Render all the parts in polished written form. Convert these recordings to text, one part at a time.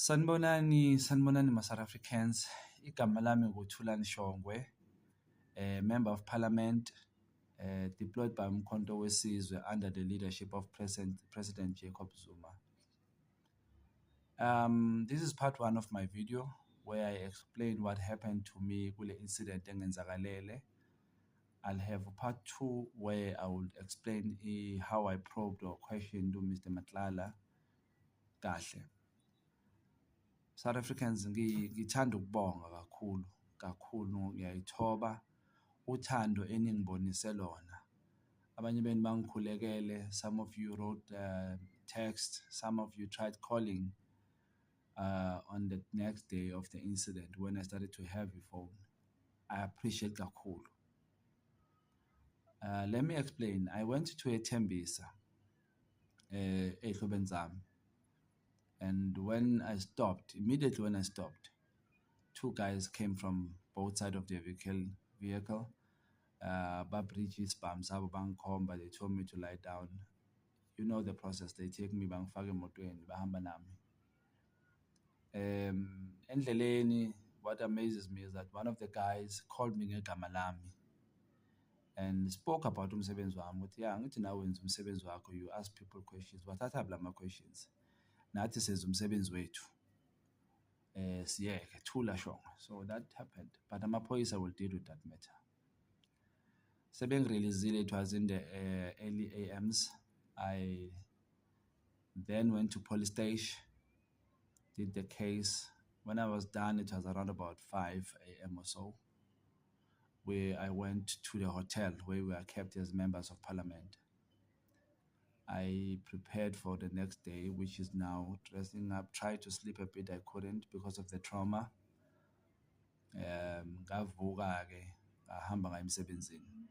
Sanibonani ma South Africans. Igama lami nguThulani Shongwe, Member of Parliament, deployed by Umkhonto weSizwe under the leadership of President Jacob Zuma. This is part one of my video where I explain what happened to me kule incident engenzakalele. I'll have part two where I will explain how I probed or questioned Mr. Matlala kahle. South Africans ngithanda ukubonga kakhulu ngiyayithoba uthando eningibonise lona. Abanye benu bangikhulekele, some of you wrote text, some of you tried calling on the next day of the incident when I started to have your phone. I appreciate kakhulu. Let me explain. I went to eTembisa, eHlobeni Zami. And immediately when I stopped, two guys came from both sides of the vehicle. Babridges Bamsabo Bankomba, they told me to lie down. You know the process. They take me bangfake emotweni bahamba nami. Endleleni, what amazes me is that one of the guys called me ngegama lami and spoke about umsebenzi wami. Yeah, ngithi nawe wenza umsebenzi wakho. You ask people questions. Wathatha lama questions. Nathi senza umsebenzi wethu. Siyeke thula shongo. So that happened. But amaphoyisa will deal with that matter. Sebengireleasile, it was in the early AMs. I then went to police station, did the case. When I was done, it was around about 5 a.m. or so, where I went to the hotel where we were kept as members of parliament. I prepared for the next day, which is now dressing up. Tried to sleep a bit, I couldn't because of the trauma. Ngavuka-ke, ngahamba ngaya emsebenzini.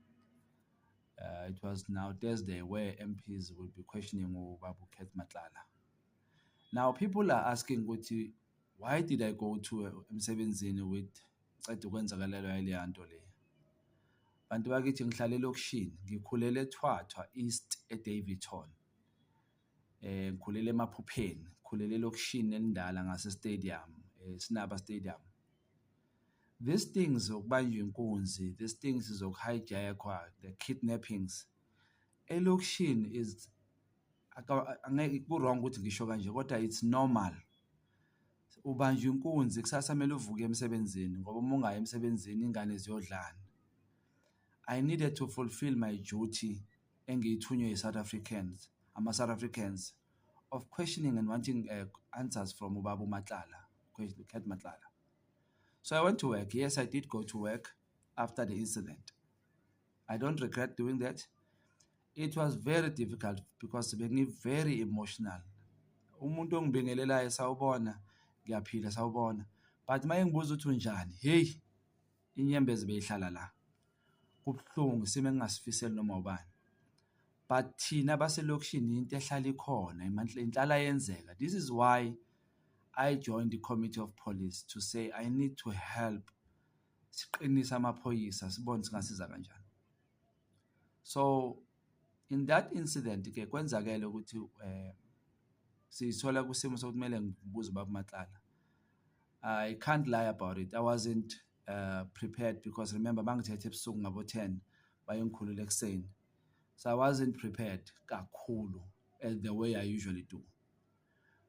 It was now Thursday where MPs will be questioning Babu Ket Matlala. Now people are asking, why did I go to emsebenzini with ukwenzakalelwa yale nto le? Bantu bakithi ngihlala elokishini, ngikhulele eThwathwa East eDaveyton. Ngikhulele eMaphupheni, ngikhulele elokishini endala ngase stadium, Sinaba Stadium. These things zokubanjwa inkunzi, these things zokuhijackwa, the kidnappings. Elokishini is wrong ukuthi ngisho kanje, kodwa it's normal. Ubanjwa inkunzi kusasa kumele uvuke emsebenzini ngoba uma ungaya emsebenzini ingane ziyodlana. I needed to fulfill my duty engiyithunywe South Africans, South Africans, of questioning and wanting answers from Ubabu Matlala, Ket Matlala. So I went to work. Yes, I did go to work after the incident. I don't regret doing that. It was very difficult because being very emotional. Umuntu ongibingelelayo sawubona, ngiyaphila sawubona. But mayingibuza ukuthi unjani, hey, inyembezi beyihlala la. Kubuhlungu sime engingasifiseli noma ubani. But thina baselokishini into ehlala ikhona, inhlala yenzeka. This is why I joined the committee of police to say I need to help siqinisa amaphoyisa sibone singasiza kanjani. So in that incident ke kwenzakele ukuthi sithola kusimo sokumele ngibuze Babu Matlala. I can't lie about it. I wasn't prepared because remember bangithethe ebusuku ngabo 10 bayengikhulula ekseni. So I wasn't prepared kakhulu the way I usually do.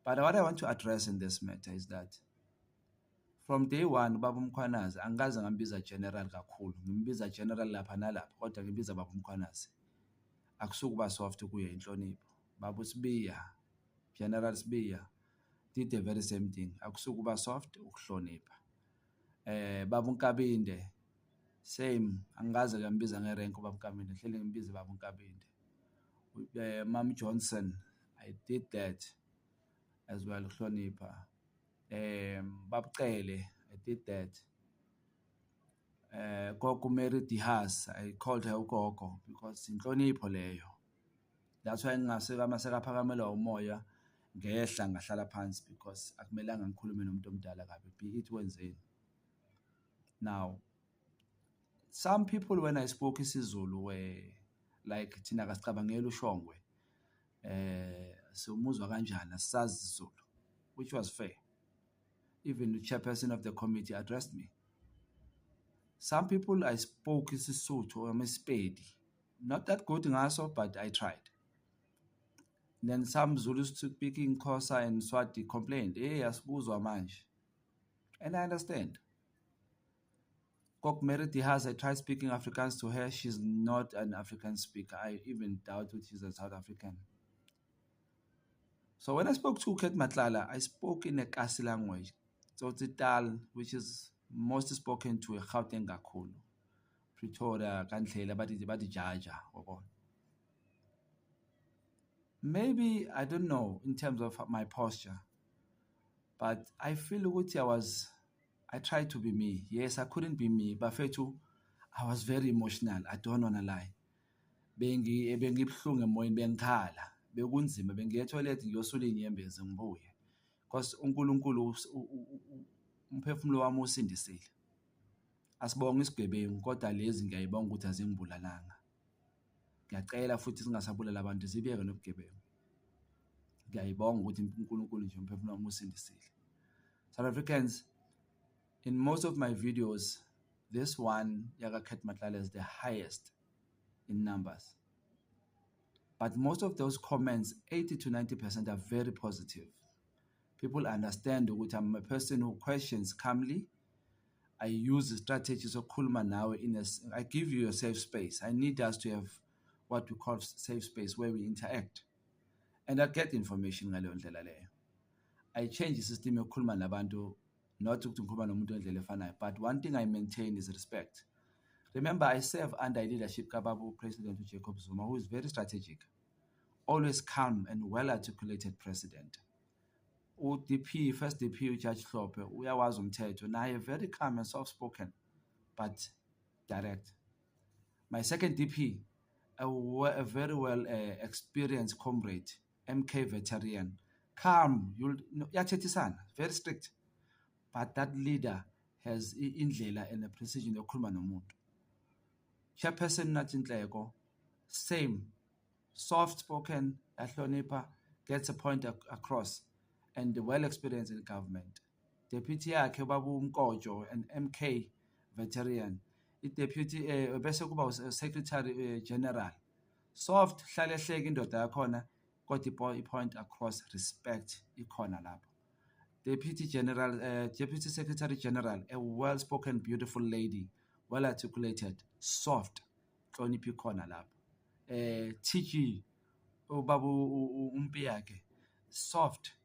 But what I want to address in this matter is that from day one, Babu Mkhwanazi, angaze ngambiza general kakhulu. Ngimbiza general lapha nalapha, kodwa ngimbiza Babu Mkhwanazi. Akusukuba soft kuye inhlonipho. Babu Sibiya, General Sibiya, did the very same thing. Akusukuba soft, ukuhlonipha. Babu Nkabinde, same. Angaze ngambiza ngerank Babu Nkabinde. Hleli ngimbiza Babu Nkabinde. Mom Johnson, I did that as well, Hlonipa. Babcele, I did that. Gogo Mary Dihas, I called her Gogo because in Hlonipho leyo. That's why ngaseka phakamela umoya ngehla ngahlala phansi because akumelanga ngikhulume nomuntu omdala kabi, be it wenzeni. Now, some people when I spoke isiZulu were like thina kasicabangela uShongwe. So muzwa kanjani asisazi isiZulu, which was fair. even the chairperson of the committee addressed me. Some people I spoke isiSotho or iSpedi. Not that good ngaso, but I tried. Then some Zulus speaking Xhosa and Swati complained, hey, asibuzwa manje. And I understand. Kok Mary Diaz, I tried speaking Afrikaans to her. She's not an African speaker. I even doubt that she's a South African. So when I spoke to Ket Matlala, I spoke in a Kasi language. So Tsital, which is most spoken to a Gauteng kakhulu. Pretoria, Kandlela, badi Jaja. Maybe, I don't know, in terms of my posture, but I feel I tried to be me. Yes, I couldn't be me, but I was very emotional. I don't want to lie. Bengibuhlungu emoyeni bengikhala. Bekunzima bengiye etoilet ngiyosula inyembezi ngibuye. Because uNkulunkulu umphefumulo wami usindisile. Asibonga isigebengu kodwa lezi ngiyayibonga ukuthi azingibulalanga. Ngiyacela futhi singasabulala abantu sibiyeke nobugebengu. Ngiyayibonga ukuthi uNkulunkulu nje umphefumulo wami usindisile. South Africans, in most of my videos, this one, Yaga Ket Matlala, is the highest in numbers. But most of those comments, 80 to 90%, are very positive. People understand that I'm a person who questions calmly. I use the strategies of Kulma now. I give you a safe space. I need us to have what we call safe space where we interact. And I get information. I change the system of Kulma Nabantu, not to Kulma Namuntu, but one thing I maintain is respect. Remember, I serve under leadership Kababu President Jacob Zuma, who is very strategic, always calm and well-articulated president. UDP, first DP, Judge Hlophe, uyawazi umthetho, naye very calm and soft-spoken, but direct. My second DP, a very well experienced comrade, MK veteran, calm, very strict, but that leader has indlela and a precision yokukhuluma nomuntu. Chairperson Natintleko, same, soft-spoken, ahlonipha, gets a point across, and well-experienced in government. Deputy yakhe Babu Mkojo, an MK veteran. Deputy bese kuba Secretary General. Soft, hlale hleki indoda yakhona, got point across, respect ikhona lapho. Deputy Secretary General, a well-spoken, beautiful lady, well-articulated, soft, hlonipha ikhona lapho. TG, Babu Umpiyake, soft,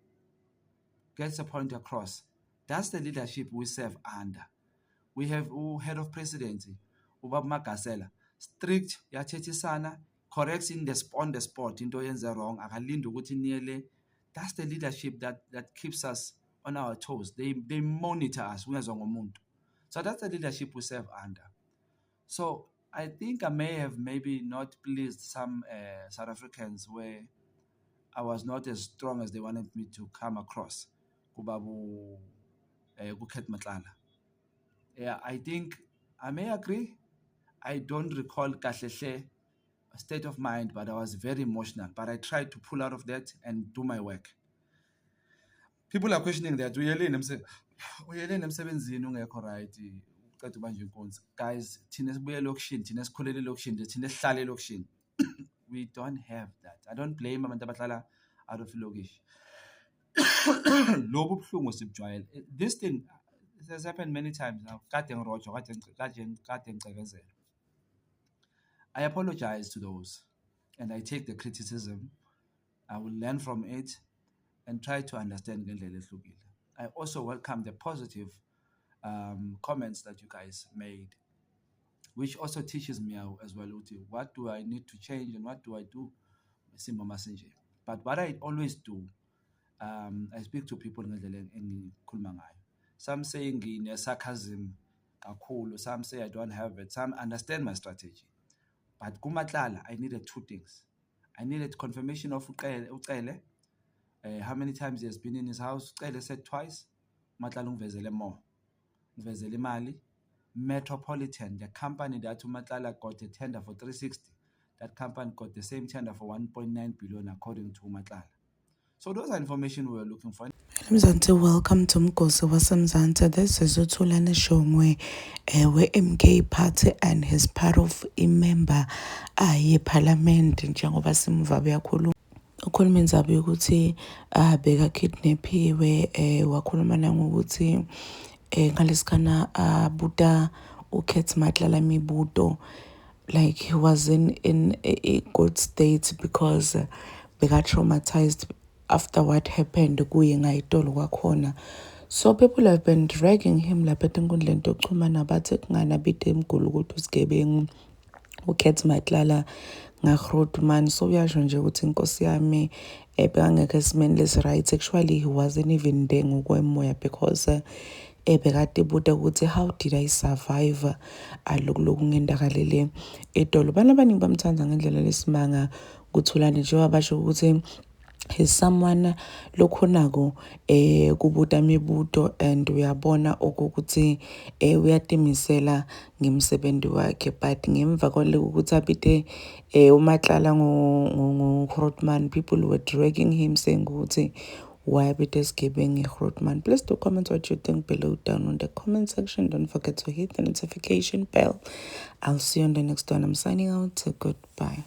gets a point across. That's the leadership we serve under. We have head of presidency, Ubab Magasela, strict, yathethisana, corrects on the spot, into yenza wrong, akalindi ukuthi niyele. That's the leadership that keeps us on our toes. They monitor us. So that's the leadership we serve under. So I think I may have maybe not pleased some South Africans where I was not as strong as they wanted me to come across. Kubabu Ket Matlala. Yeah, I think I may agree. I don't recall Kahlele state of mind, but I was very emotional. But I tried to pull out of that and do my work. People are questioning that. Guys, we don't have that. I don't blame abantu abahlala out of Logish. This thing has happened many times now. I apologize to those, and I take the criticism. I will learn from it and try to understand. I also welcome the positive comments that you guys made, which also teaches me as well, what do I need to change and what do I do? But what I always do, I speak to people in Kulmangai. Some say in sarcasm, some say I don't have it, some understand my strategy. But kumatlala, I needed two things. I needed confirmation of Ucele, how many times he has been in his house. Ucele said twice. Matlala ungvezele more. Ungvezele imali. Metropolitan, the company that Umatlala got a tender for 360. That company got the same tender for 1.9 billion according to Umatlala. So those are information we were looking for. Mzansi, welcome to Mgosi waseMzansi. This is uThulani Shongwe, we-MK Party, and he's part of member yeParliament njengoba simuva beyakhuluma. Ukhuluma indzaba yokuthi bekakidnaphiwe, wakhuluma nangokuthi ngalesikana abuta uKeth Matlala imibuto, like he was in a good state because beka-traumatized after what happened kuye ngayitolo kwakhona. So people have been dragging him lapha etinkundleni tokuchumana bathi kunganabide emgulu ukuthi usigebengu uKeth Matlala ngaGrootman. So uyasho nje ukuthi inkosi yami bekangekho esimeni lesi-right. Actually he wasn't even there ngokwemoya because bekade ebuta ukuthi how did I survive loku ngendakalele etolo. Abantu abaningi bamthanda ngendlela lesimanga kuThulani njengoba basho ukuthi he's someone lokhonako kubuta imibuto, and uyabona ukuthi uyatimisela ngemsebenzi wakhe. But ngemva kwaloko ukuthi abite uMatlala ngoGrootman, people were dragging him saying ukuthi why abite esigebengu eGrootman. Please do comment what you think below down on the comment section. Don't forget to hit the notification bell. I'll see you on the next one. I'm signing out. Goodbye.